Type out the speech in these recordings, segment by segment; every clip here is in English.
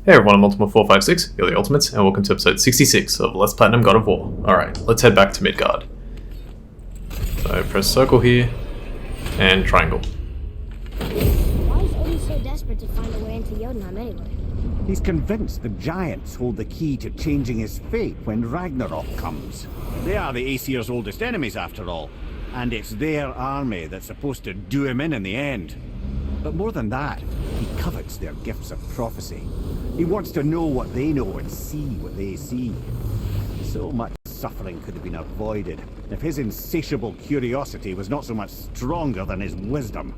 Hey everyone, I'm Ultima456, you're the Ultimates, and welcome to episode 66 of Let's Platinum God of War. Alright, let's head back to Midgard. So press circle here, and triangle. Why is Odin so desperate to find a way into Jotunheim anyway? He's convinced the giants hold the key to changing his fate when Ragnarok comes. They are the Aesir's oldest enemies after all, and it's their army that's supposed to do him in the end. But more than that, he covets their gifts of prophecy. He wants to know what they know and see what they see. So much suffering could have been avoided if his insatiable curiosity was not so much stronger than his wisdom.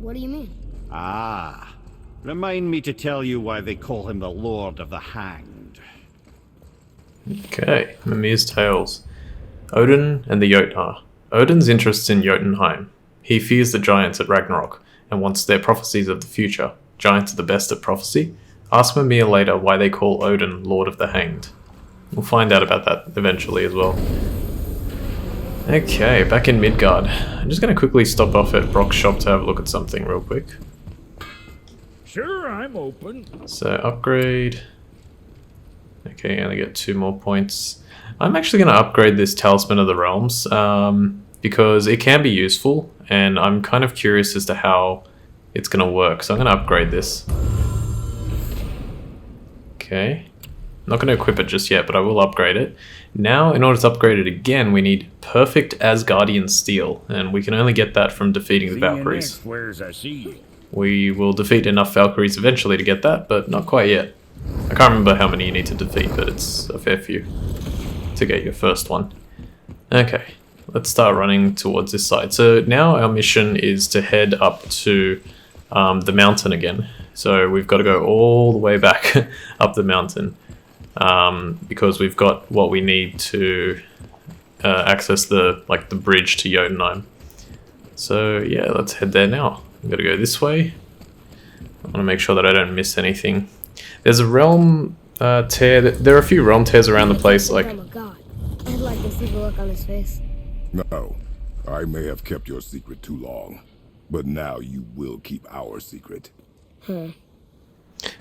What do you mean? Ah, remind me to tell you why they call him the Lord of the Hanged. Okay, Mimir's Tales. Odin and the Jotnar. Odin's interests in Jotunheim. He fears the giants at Ragnarok, and wants their prophecies of the future. Giants are the best at prophecy. Ask Mimir later why they call Odin Lord of the Hanged. We'll find out about that eventually as well. Okay, back in Midgard. I'm just going to quickly stop off at Brock's shop to have a look at something real quick. Sure, I'm open. So, upgrade. Okay, I only get 2 more points. I'm actually going to upgrade this Talisman of the Realms, because it can be useful, and I'm kind of curious as to how it's going to work, so I'm going to upgrade this. Okay. I'm not going to equip it just yet, but I will upgrade it. Now, in order to upgrade it again, we need Perfect Asgardian Steel, and we can only get that from defeating the Valkyries. We will defeat enough Valkyries eventually to get that, but not quite yet. I can't remember how many you need to defeat, but it's a fair few to get your first one. Okay. Let's start running towards this side. So now our mission is to head up to the mountain again. So we've got to go all the way back up the mountain because we've got what we need to access the bridge to Jotunheim. So yeah, let's head there now. I'm going to go this way. I want to make sure that I don't miss anything. There's a realm tear. There are a few realm tears around the place. Like, Oh my god. I'd like to see the look on his face. No, I may have kept your secret too long, but now you will keep our secret. okay,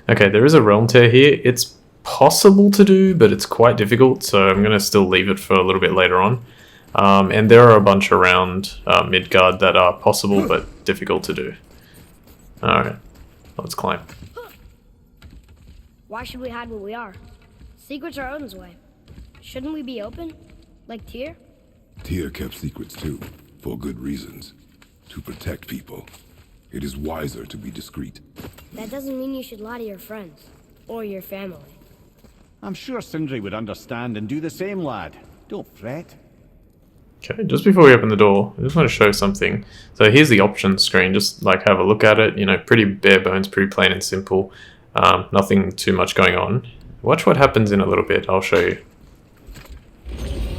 there is a realm tear here. It's possible to do, but it's quite difficult, so I'm going to still leave it for a little bit later on. And there are a bunch around Midgard that are possible, but difficult to do. Alright, let's climb. Why should we hide what we are? Secrets are Odin's way. Shouldn't we be open? Like Tyr? Tyr kept secrets too, for good reasons. To protect people. It is wiser to be discreet. That doesn't mean you should lie to your friends. Or your family. I'm sure Sindri would understand and do the same, lad. Don't fret. Okay, just before we open the door, I just want to show something. So here's the options screen, just have a look at it. You know, pretty bare bones, pretty plain and simple. Nothing too much going on. Watch what happens in a little bit, I'll show you.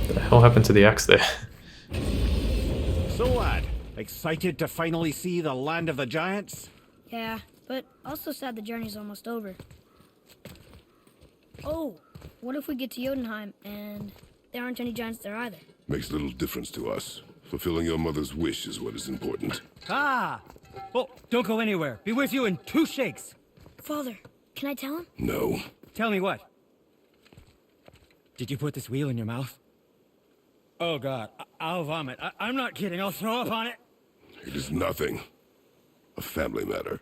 What the hell happened to the axe there? So, lad, excited to finally see the land of the giants? Yeah, but also sad the journey's almost over. Oh, what if we get to Jotunheim and there aren't any giants there either? Makes little difference to us. Fulfilling your mother's wish is what is important. Ah! Oh, don't go anywhere. Be with you in 2 shakes. Father, can I tell him? No. Tell me what? Did you put this wheel in your mouth? Oh God, I'll vomit. I'm not kidding. I'll throw up on it. It is nothing. A family matter.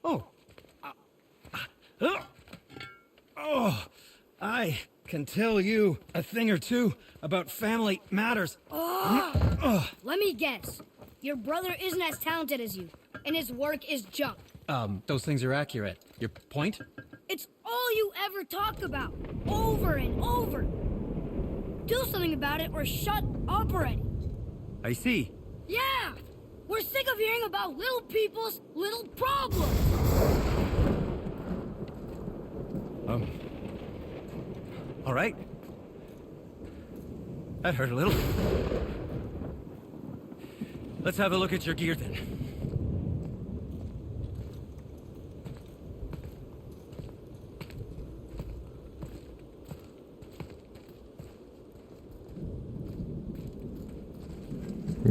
Oh. Oh, I can tell you a thing or two about family matters. Let me guess. Your brother isn't as talented as you, and his work is junk. Those things are accurate. Your point? It's all you ever talk about, over and over. Do something about it or shut up already. I see. Yeah! We're sick of hearing about little people's little problems. All right. That hurt a little. Let's have a look at your gear then.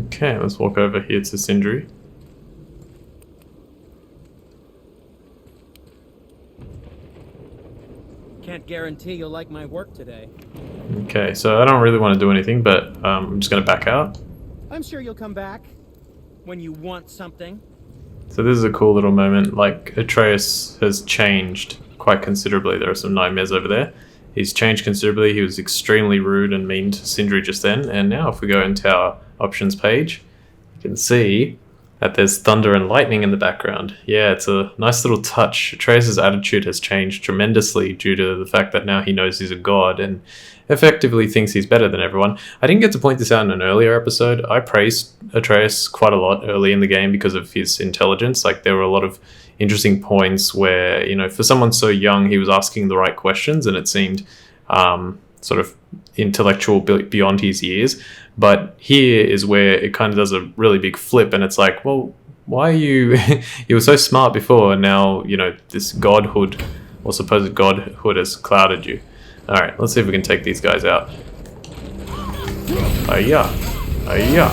Okay, let's walk over here to Sindri. Can't guarantee you'll like my work today. Okay, so I don't really want to do anything, but I'm just going to back out. I'm sure you'll come back when you want something. So this is a cool little moment. Like, Atreus has changed quite considerably. There are some nightmares over there. He's changed considerably. He was extremely rude and mean to Sindri just then. And now if we go into our options page, you can see that there's thunder and lightning in the background. Yeah, it's a nice little touch. Atreus' attitude has changed tremendously due to the fact that now he knows he's a god and effectively thinks he's better than everyone. I didn't get to point this out in an earlier episode. I praised Atreus quite a lot early in the game because of his intelligence. Like, there were a lot of interesting points where, you know, for someone so young, he was asking the right questions and it seemed sort of intellectual beyond his years. But here is where it kind of does a really big flip and it's like, well, why are you... you were so smart before and now, you know, this godhood or supposed godhood has clouded you. Alright, let's see if we can take these guys out. Hiya! Hiya!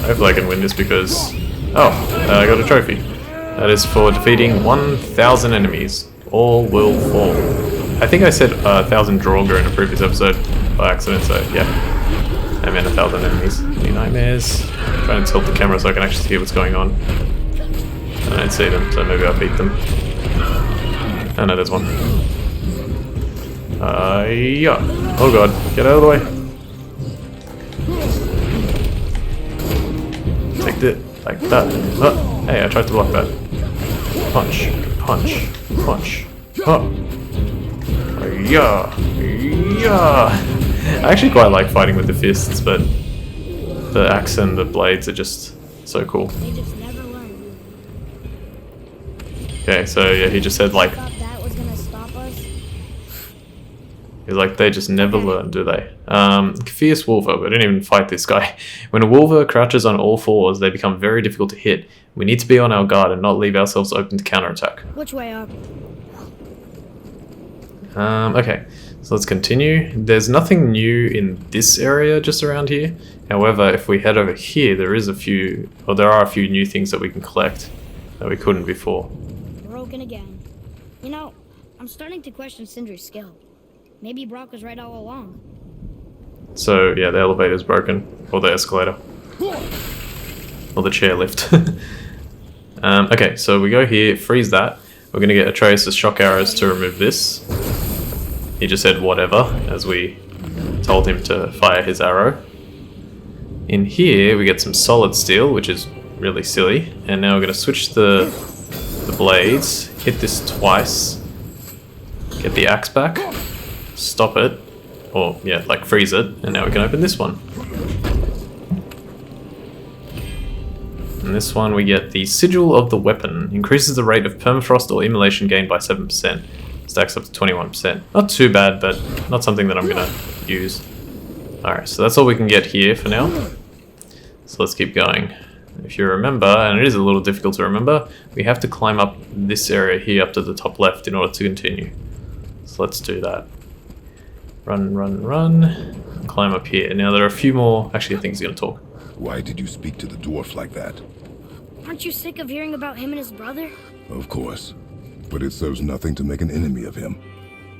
Hopefully I can win this because... oh, I got a trophy. That is for defeating 1,000 enemies. All will fall. I think I said 1,000 Draugr in a previous episode by accident, so yeah. I meant 1,000 enemies. Any nightmares? I'm trying to tilt the camera so I can actually see what's going on. I don't see them, so maybe I'll beat them. Oh no, there's one. Yeah. Oh god, get out of the way. Take it like that. Oh, hey, I tried to block that. Punch, punch, punch. Oh. Yeah. Yeah. I actually quite like fighting with the fists, but the axe and the blades are just so cool. They just never learn. Okay, so yeah, he just said like... thought that was gonna stop us? He's like, they just never learn, do they? Fierce Wolver. We didn't even fight this guy. When a Wolver crouches on all fours, they become very difficult to hit. We need to be on our guard and not leave ourselves open to counterattack. Which way up? Okay, so let's continue. There's nothing new in this area just around here. However, if we head over here, there are a few new things that we can collect that we couldn't before. Broken again. You know, I'm starting to question Sindri's skill. Maybe Brock was right all along. So yeah, the elevator's broken, or the escalator, or the chairlift. Okay, so we go here, freeze that. We're gonna get Atreus' shock arrows to remove this. He just said whatever, as we told him to fire his arrow. In here, we get some solid steel, which is really silly. And now we're gonna switch the blades, hit this twice, get the axe back, stop it, or yeah, like freeze it, and now we can open this one. In this one we get the Sigil of the Weapon. Increases the rate of permafrost or immolation gained by 7%. Stacks up to 21%. Not too bad, but not something that I'm gonna use. Alright, so that's all we can get here for now. So let's keep going. If you remember, and it is a little difficult to remember, we have to climb up this area here up to the top left in order to continue. So let's do that. Run, run, run. Climb up here. Now there are a few more... Actually, I think he's gonna talk. Why did you speak to the dwarf like that? Aren't you sick of hearing about him and his brother? Of course. But it serves nothing to make an enemy of him.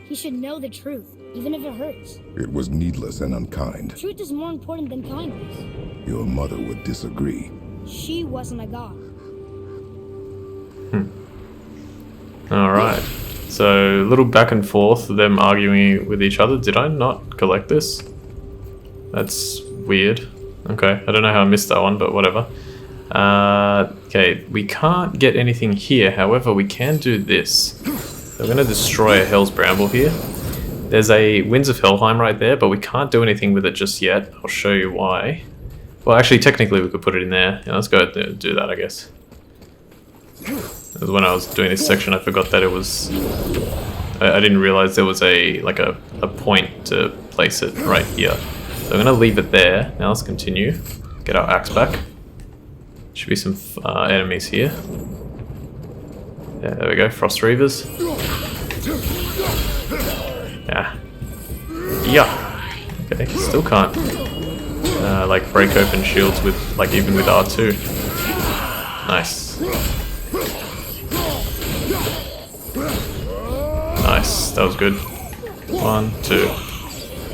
He should know the truth, even if it hurts. It was needless and unkind. Truth is more important than kindness. Your mother would disagree. She wasn't a god. Alright. So, a little back and forth, them arguing with each other. Did I not collect this? That's weird. Okay, I don't know how I missed that one, but whatever. Okay, we can't get anything here. However, we can do this. So we're going to destroy a Hell's Bramble here. There's a Winds of Helheim right there, but we can't do anything with it just yet. I'll show you why. Well, actually, technically, we could put it in there. Yeah, let's go ahead and do that, I guess. When I was doing this section, I forgot that it was... I didn't realize there was a point to place it right here. So I'm going to leave it there. Now let's continue. Get our axe back. Should be some enemies here. Yeah, there we go. Frost Reavers. Yeah. Yeah. Okay, still can't like break open shields with even with R2. Nice. Nice, that was good. 1, 2,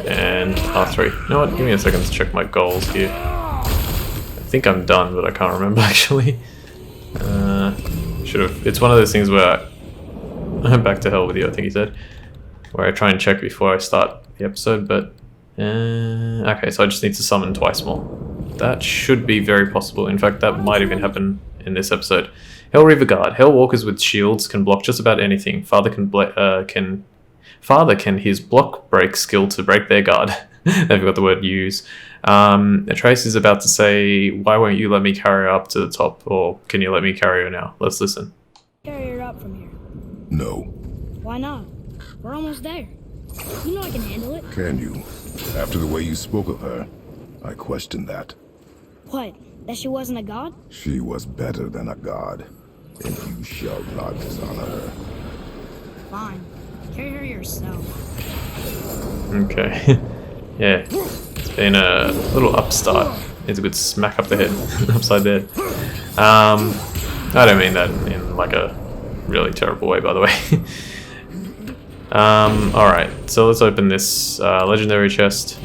and R3. You know what, give me a second to check my goals here. I think I'm done, but I can't remember actually. Should've, it's one of those things where I'm back to hell with you, I think he said. Where I try and check before I start the episode, but... okay, so I just need to summon twice more. That should be very possible. In fact, that might even happen in this episode. Hell Reaver Guard. Hell Walkers with shields can block just about anything. Father can his block break skill to break their guard. They've got the word use. Atreus is about to say, why won't you let me carry her up to the top? Or can you let me carry her now? Let's listen. Carry her up from here. No. Why not? We're almost there. You know I can handle it. Can you? After the way you spoke of her, I question that. What? That she wasn't a god? She was better than a god, and you shall not dishonor her. Fine. Carry her yourself. Okay. Yeah. It's been a little upstart. It's a good smack up the head. Upside the head. I don't mean that in like a really terrible way, by the way. Alright, so let's open this legendary chest.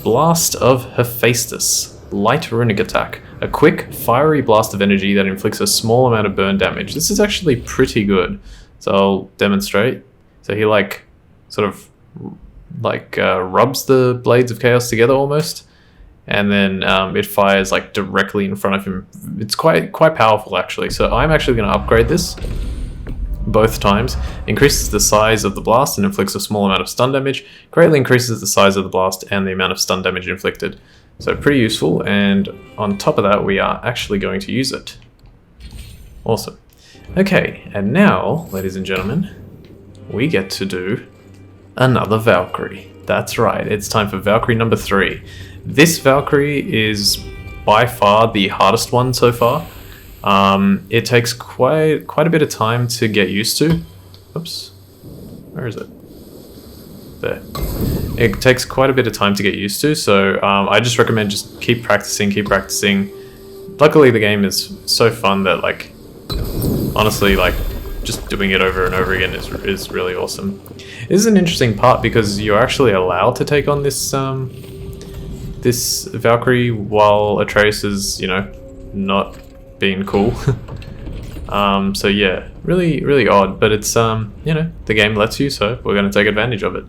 Blast of Hephaestus. Light runic attack. A quick, fiery blast of energy that inflicts a small amount of burn damage. This is actually pretty good. So I'll demonstrate. So he like, sort of, like rubs the blades of chaos together almost. And then it fires like directly in front of him. It's quite powerful actually. So I'm actually going to upgrade this. Both times. Increases the size of the blast and inflicts a small amount of stun damage. Greatly increases the size of the blast and the amount of stun damage inflicted. So pretty useful, and on top of that we are actually going to use it. Awesome. Okay, and now, ladies and gentlemen, we get to do another Valkyrie. That's right, it's time for Valkyrie number 3. This Valkyrie is by far the hardest one so far. It takes quite a bit of time to get used to. Oops. Where is it? There. It takes quite a bit of time to get used to, so I just recommend just keep practicing. Luckily the game is so fun that like, honestly, like just doing it over and over again is really awesome. This is an interesting part because you're actually allowed to take on this this Valkyrie while Atreus is, you know, not being cool. So yeah, really odd, but it's you know, the game lets you, so we're going to take advantage of it.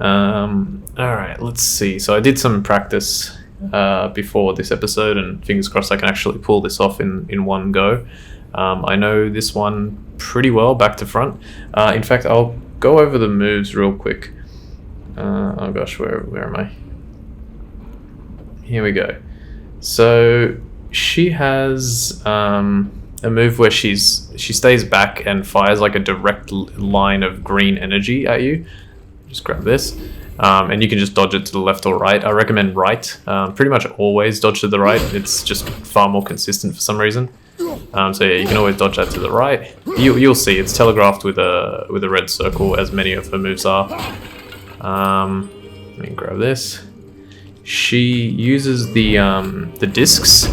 Alright, let's see. So I did some practice before this episode, and fingers crossed I can actually pull this off in one go. I know this one pretty well back to front. In fact, I'll go over the moves real quick. Oh gosh, where am I? Here we go. So she has a move where she stays back and fires like a direct line of green energy at you. Just grab this, and you can just dodge it to the left or right. I recommend right. Pretty much always dodge to the right. It's just far more consistent for some reason. So yeah, you can always dodge that to the right. You'll see it's telegraphed with a red circle, as many of her moves are. Let me grab this. She uses the discs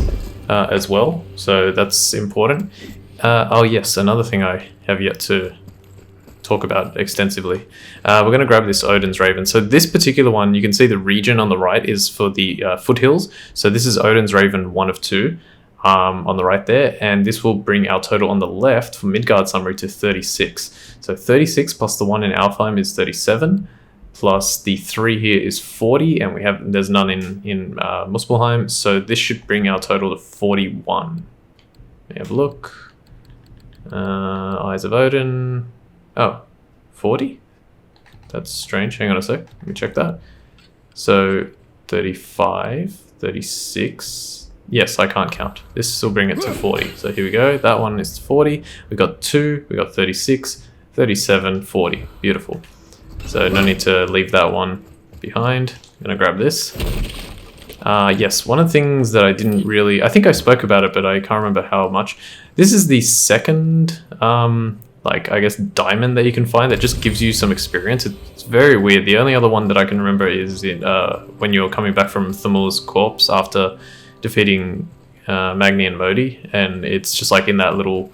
as well, so that's important. Oh yes, another thing I have yet to talk about extensively. We're going to grab this Odin's Raven. So this particular one, you can see the region on the right is for the foothills. So this is Odin's Raven 1 of 2 on the right there, and this will bring our total on the left for Midgard summary to 36. So 36 plus the 1 in Alfheim is 37, plus the 3 here is 40, and there's none in Muspelheim, so this should bring our total to 41. Let me have a look. Eyes of Odin. Oh, 40? That's strange. Hang on a sec. Let me check that. So 35, 36. Yes, I can't count. This will bring it to 40. So here we go. That one is 40. We got 2. We got 36, 37, 40. Beautiful. So no need to leave that one behind. I'm going to grab this. Yes, one of the things that I didn't really... I think I spoke about it, but I can't remember how much. This is the second... like, I guess, diamond that you can find that just gives you some experience. It's very weird. The only other one that I can remember is when you're coming back from Thumul's corpse after defeating Magni and Modi, and it's just like in that little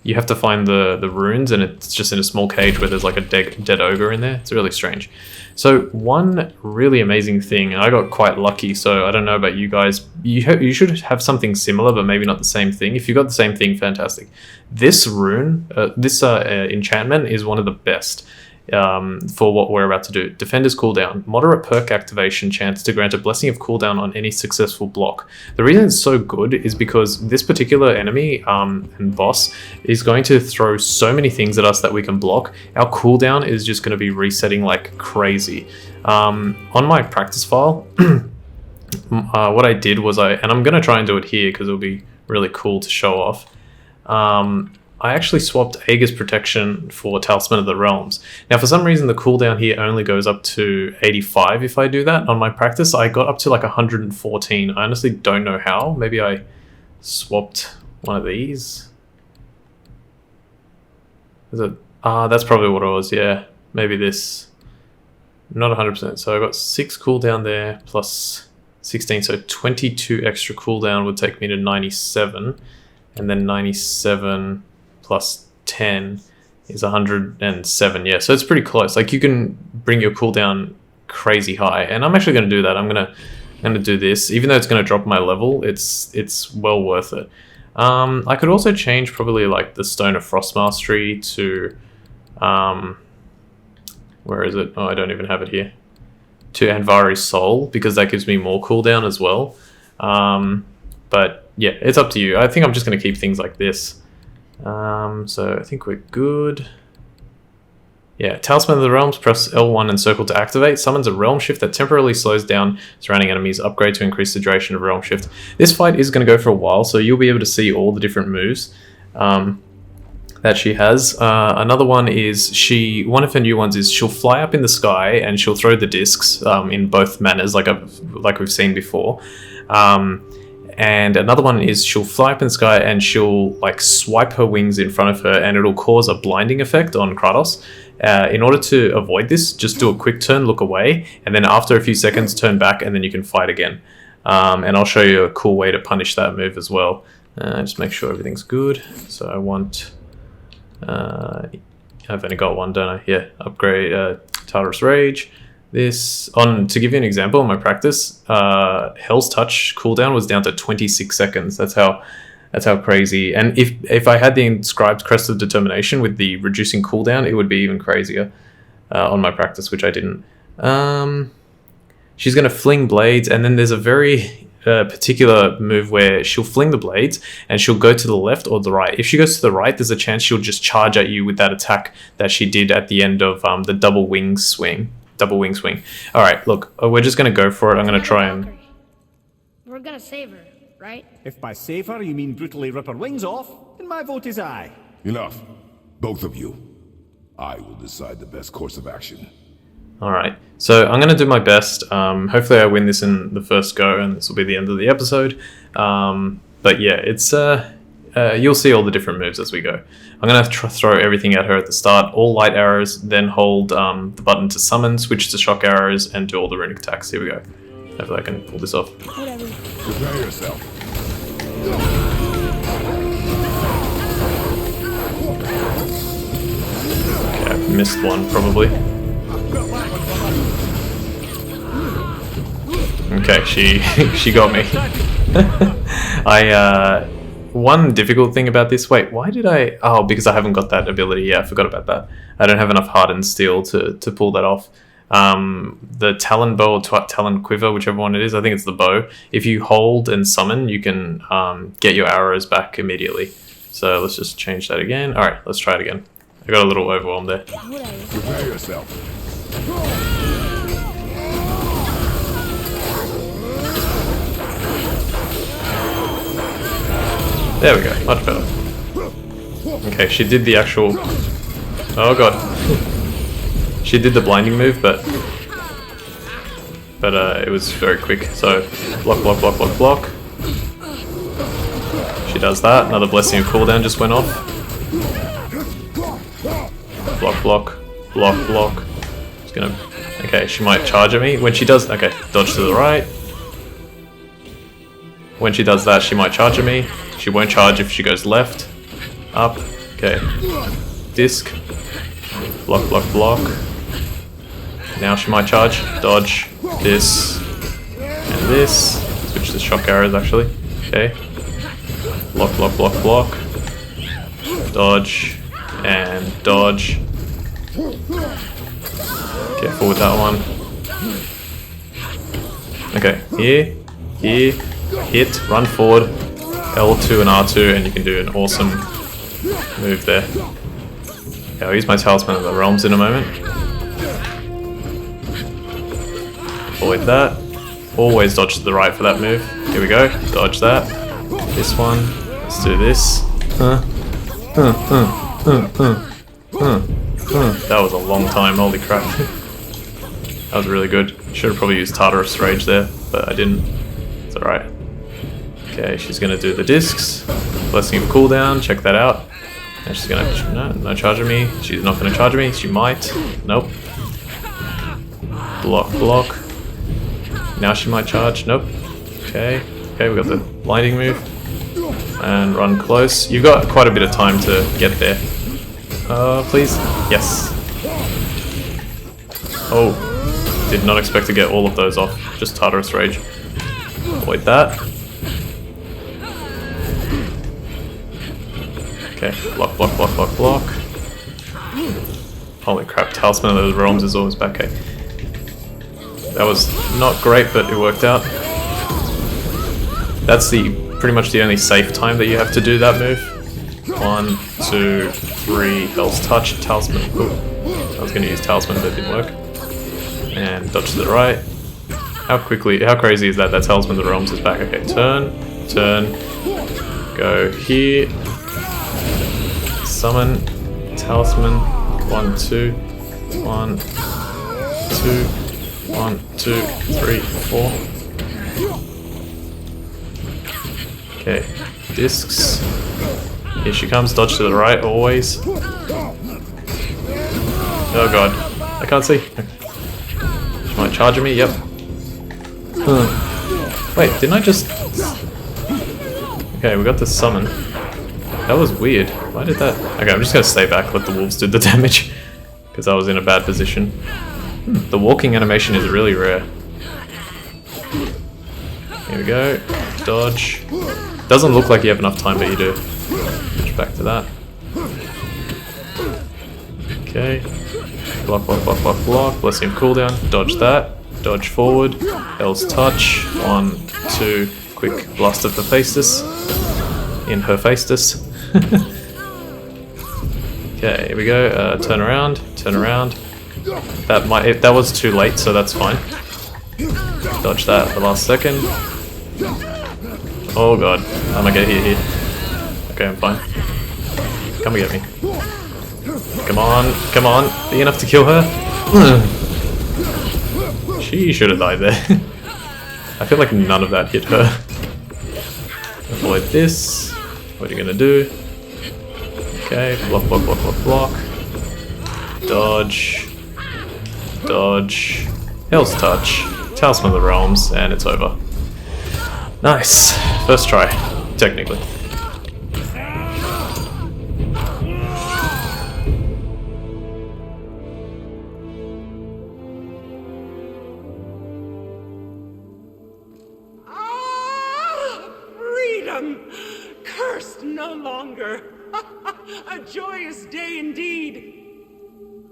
you have to find the runes, and it's just in a small cage where there's like a dead ogre in there. It's really strange. So one really amazing thing, and I got quite lucky, so I don't know about you guys, you should have something similar, but maybe not the same thing. If you got the same thing, fantastic. This rune, this enchantment is one of the best for what we're about to do. Defender's cooldown. Moderate perk activation chance to grant a blessing of cooldown on any successful block. The reason it's so good is because this particular enemy and boss is going to throw so many things at us that we can block. Our cooldown is just going to be resetting like crazy. On my practice file, what I did was and I'm going to try and do it here because it'll be really cool to show off. I actually swapped Aegis Protection for Talisman of the Realms. Now, for some reason, the cooldown here only goes up to 85 if I do that. On my practice, I got up to like 114. I honestly don't know how. Maybe I swapped one of these. Is it? That's probably what it was, yeah. Maybe this. Not 100%. So I got 6 cooldown there, plus 16. So 22 extra cooldown would take me to 97. And then 97... plus 10 is 107. Yeah, so it's pretty close. Like, you can bring your cooldown crazy high, and I'm actually going to do that. I'm gonna do this, even though it's going to drop my level. It's well worth it. I could also change probably like the Stone of Frost Mastery to where is it? Oh, I don't even have it here. To Anvari's Soul, because that gives me more cooldown as well. But yeah, it's up to you. I think I'm just going to keep things like this. So I think we're good. Yeah, Talisman of the Realms, press L1 and circle to activate. Summons a Realm Shift that temporarily slows down surrounding enemies. Upgrade to increase the duration of Realm Shift. This fight is going to go for a while, so you'll be able to see all the different moves that she has. Another one is one of her new ones is she'll fly up in the sky and she'll throw the discs in both manners, like we've seen before. And another one is she'll fly up in the sky and she'll like swipe her wings in front of her, and it'll cause a blinding effect on Kratos. In order to avoid this, just do a quick turn, look away, and then after a few seconds turn back, and then you can fight again. And I'll show you a cool way to punish that move as well. Just make sure everything's good. So I want... I've only got one, don't I? Yeah, upgrade Tartarus Rage. To give you an example, in my practice, Hell's Touch cooldown was down to 26 seconds. That's how crazy. And if I had the inscribed Crest of Determination with the reducing cooldown, it would be even crazier on my practice, which I didn't. She's going to fling blades, and then there's a very particular move where she'll fling the blades and she'll go to the left or the right. If she goes to the right, there's a chance she'll just charge at you with that attack that she did at the end of the double wing swing. All right, look, we're just going to go for it. I'm going to try and... We're going to save her, right? If by save her you mean brutally rip her wings off, then my vote is aye. Enough. Both of you. I will decide the best course of action. All right, so I'm going to do my best. Hopefully I win this in the first go, and this will be the end of the episode. But yeah, it's you'll see all the different moves as we go. I'm going to throw everything at her at the start. All light arrows, then hold the button to summon, switch to shock arrows, and do all the runic attacks. Here we go. Hopefully I can pull this off. Whatever. Prepare yourself. Okay, I missed one probably. Okay, she got me. One difficult thing about this, wait, why did I... Oh, because I haven't got that ability. Yeah, I forgot about that. I don't have enough hardened steel to pull that off. The Talon Bow or Talon Quiver, whichever one it is, I think it's the bow. If you hold and summon, you can get your arrows back immediately. So let's just change that again. Alright, let's try it again. I got a little overwhelmed there. Prepare yourself. There we go, much better. Okay, she did the actual... Oh god. She did the blinding move, but it was very quick. So, block, block, block, block, block. She does that. Another Blessing of Cooldown just went off. Block, block, block, block. Just gonna... Okay, she might charge at me. When she does... Okay, dodge to the right. When she does that, she might charge at me. She won't charge if she goes left. Up. Okay. Disc. Block, block, block. Now she might charge. Dodge. This. And this. Switch to shock arrows, actually. Okay. Block, block, block, block. Dodge. And dodge. Careful with that one. Okay. Here. Here. Hit. Run forward. L2 and R2, and you can do an awesome move there. Okay, I'll use my Talisman of the Realms in a moment. Avoid that. Always dodge to the right for that move. Here we go. Dodge that. This one. Let's do this. That was a long time. Holy crap. That was really good. Should have probably used Tartarus Rage there, but I didn't. It's alright. Okay, she's gonna do the discs. Blessing of cooldown. Check that out. And she's gonna no charging me. She's not gonna charge me. She might. Nope. Block, block. Now she might charge. Nope. Okay. Okay, we got the blinding move. And run close. You've got quite a bit of time to get there. Please. Yes. Oh. Did not expect to get all of those off. Just Tartarus Rage. Avoid that. Okay. Block, block, block, block, block. Holy crap. Talisman of the Realms is always back. Okay. That was not great, but it worked out. That's pretty much the only safe time that you have to do that move. 1, 2, 3, Hell's Touch, Talisman. Ooh. I was going to use Talisman, but it didn't work. And dodge to the right. How crazy is that? That Talisman of the Realms is back. Okay, turn, go here. Summon, Talisman. 1, 2, 1, 2, 1, 2, 3, 4. Okay, discs. Here she comes, dodge to the right, always. Oh god, I can't see. She might charge me, yep. Wait, didn't I just... Okay, we got the summon. That was weird. Why did that... Okay, I'm just gonna stay back, let the wolves do the damage. Because I was in a bad position. The walking animation is really rare. Here we go. Dodge. Doesn't look like you have enough time, but you do. Switch back to that. Okay. Block, block, block, block, block. Blessing of cooldown. Dodge that. Dodge forward. Hell's Touch. 1, 2. Quick blast of Hephaestus. In Hephaestus. Okay, here we go. Turn around. Turn around. That was too late, so that's fine. Dodge that at the last second. Oh god, I'm gonna get hit here. Okay, I'm fine. Come and get me. Come on, come on. Be enough to kill her? She should have died there. I feel like none of that hit her. Avoid this. What are you gonna do? Okay, block, block, block, block, block. Dodge. Dodge. Hell's Touch. Talisman of the Realms, and it's over. Nice. First try, technically. Freedom! Cursed no longer. A joyous day indeed.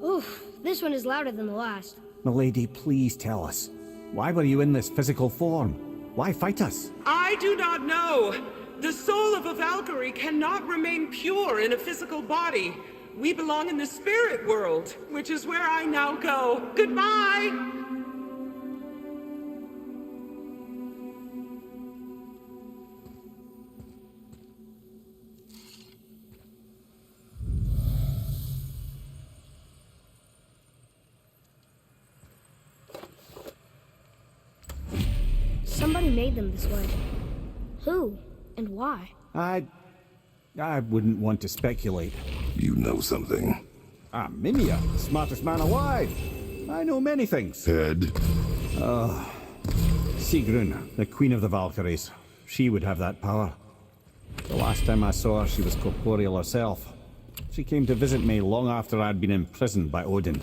Oof, this one is louder than the last. Milady, please tell us. Why were you in this physical form? Why fight us? I do not know. The soul of a Valkyrie cannot remain pure in a physical body. We belong in the spirit world, which is where I now go. Goodbye! Somebody made them this way. Who and why? I wouldn't want to speculate. You know something. I'm Mimia, the smartest man alive. I know many things. Head. Sigrun, the queen of the Valkyries. She would have that power. The last time I saw her, she was corporeal herself. She came to visit me long after I'd been imprisoned by Odin.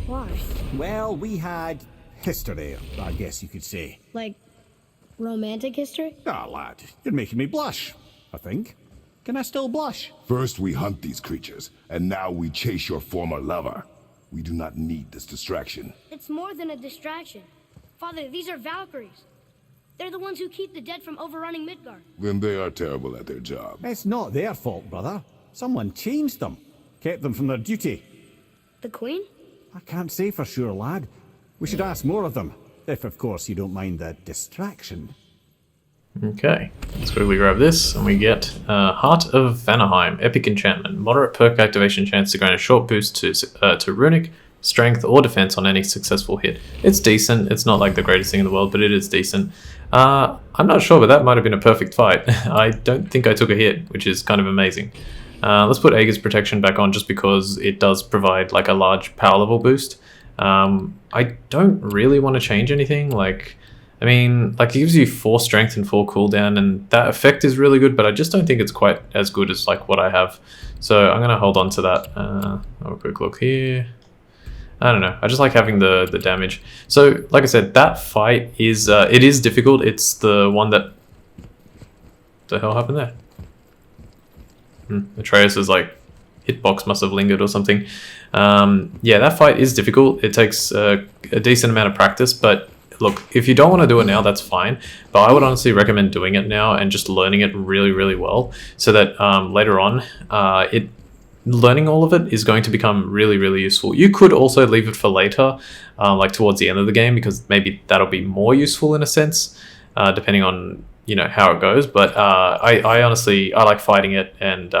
Why? Well, we had history, I guess you could say. Like, romantic history? Ah, lad, you're making me blush, I think. Can I still blush? First we hunt these creatures, and now we chase your former lover. We do not need this distraction. It's more than a distraction. Father, these are Valkyries. They're the ones who keep the dead from overrunning Midgard. Then they are terrible at their job. It's not their fault, brother. Someone changed them. Kept them from their duty. The Queen? I can't say for sure, lad. We should ask more of them. If, of course, you don't mind the distraction. Okay, let's quickly grab this, and we get Heart of Anaheim, Epic Enchantment. Moderate perk activation chance to grant a short boost to Runic, Strength, or Defense on any successful hit. It's decent. It's not like the greatest thing in the world, but it is decent. I'm not sure, but that might have been a perfect fight. I don't think I took a hit, which is kind of amazing. Let's put Aegir's Protection back on just because it does provide like a large power level boost. I don't really want to change anything. Like, I mean, like it gives you 4 strength and 4 cooldown, and that effect is really good, but I just don't think it's quite as good as like what I have. So I'm gonna hold on to that. Have a quick look here. I don't know. I just like having the damage. So, like I said, that fight is it is difficult. It's the one that. What the hell happened there? Atreus' like hitbox must have lingered or something. Yeah, that fight is difficult. It takes a decent amount of practice, but look, if you don't want to do it now, that's fine. But I would honestly recommend doing it now and just learning it really, really well, so that later on, learning all of it is going to become really, really useful. You could also leave it for later, like towards the end of the game, because maybe that'll be more useful in a sense, depending on how it goes. But I honestly like fighting it and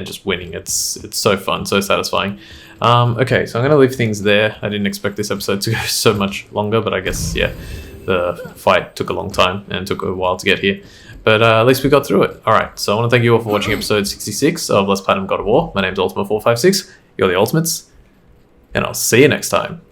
just winning. It's so fun, so satisfying. Okay, so I'm gonna leave things there. I didn't expect this episode to go so much longer, but I guess yeah, the fight took a long time and took a while to get here. But at least we got through it. Alright, so I want to thank you all for watching episode 66 of Let's Platinum God of War. My name's Ultima456, you're the Ultimates, and I'll see you next time.